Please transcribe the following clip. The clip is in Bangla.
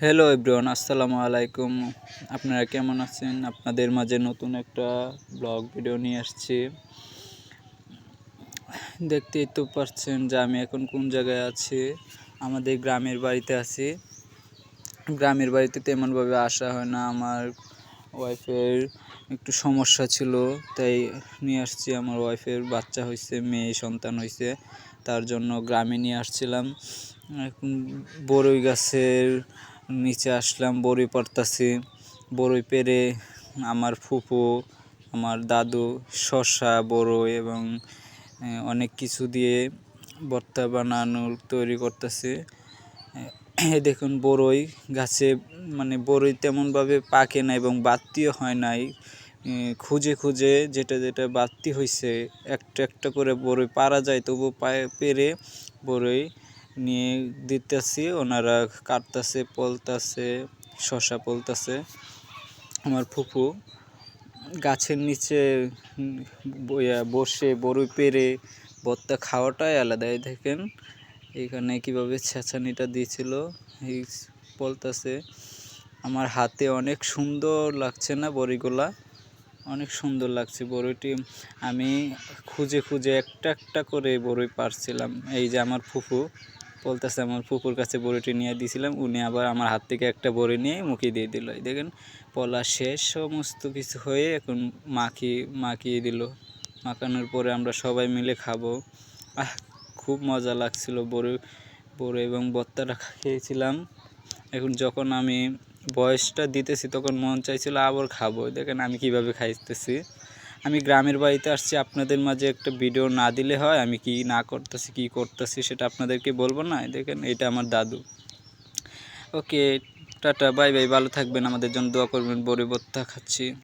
হ্যালো এভরিওয়ান, আসসালামু আলাইকুম। আপনারা কেমন আছেন? আপনাদের মাঝে নতুন একটা ব্লগ ভিডিও নিয়ে আসছি। দেখতেই তো পারছেন যে আমি এখন কোন জায়গায় আছি। আমাদের গ্রামের বাড়িতে আছি। গ্রামের বাড়িতে তেমনভাবে আসা হয় না। আমার ওয়াইফের একটু সমস্যা ছিল, তাই নিয়ে আসছি। আমার ওয়াইফের বাচ্চা হয়েছে, মেয়ে সন্তান হয়েছে, তার জন্য গ্রামে নিয়ে আসছিলাম। এখন বড়ই গাছের নিচে আসলাম, বড়ই পাড়তাছি। বড়ই পেড়ে আমার ফুফু, আমার দাদু শসা, বড়ই এবং অনেক কিছু দিয়ে ভর্তা বানানোর তৈরি করতেছে। এই দেখুন বড়ই গাছে, মানে বড়ই তেমনভাবে পাকে না এবং বাড়তিও হয় নাই। খুঁজে খুঁজে যেটা যেটা বাড়তি হয়েছে একটা একটা করে বড়ই পারা যায়, তবু পেরে বড়ই নিয়ে দিতেছি। ওনারা কাটতেছে, পলতাছে, শসা পলতাছে। আমার ফুফু গাছের নিচে বসে বড়ই পেরে ভর্তা খাওয়াটাই আলাদা। এই দেখেন এখানে কিভাবে ছেঁচানিটা দিয়েছিল, এই পলতাছে। আমার হাতে অনেক সুন্দর লাগছে না বড়িগুলা? অনেক সুন্দর লাগছে বড়িটি। আমি খুঁজে খুঁজে একটা একটা করে বড়ি পারছিলাম। এই যে আমার ফুফু বলতেছে, আমার ফুফুর কাছে বড়িটি নিয়ে দিয়েছিলাম, উনি আবার আমার হাত থেকে একটা বড়ি নিয়ে মুখে দিয়ে দিল। এই দেখেন পলা শেষ, সমস্ত কিছু হয়ে এখন মাখিয়ে দিল। মাখানোর পরে আমরা সবাই মিলে খাবো। খুব মজা লাগছিল। বড়ি এবং ভর্তাটা খেয়েছিলাম। এখন যখন আমি বয়সটা দিতেছি তখন মন চাইছিল আবার খাবো। দেখেন আমি কিভাবে খাইতেছি। আমি গ্রামের বাড়িতে আসছি, আপনাদের মাঝে একটা ভিডিও না দিলে হয়? আমি কি না করতেছি, কি করতেছি সেটা আপনাদেরকে বলবো না? দেখেন এটা আমার দাদু। ওকে, টাটা, বাই বাই, ভালো থাকবেন, আমাদের জন্য দোয়া করবেন। বড়ি ভর্তা খাচ্ছি।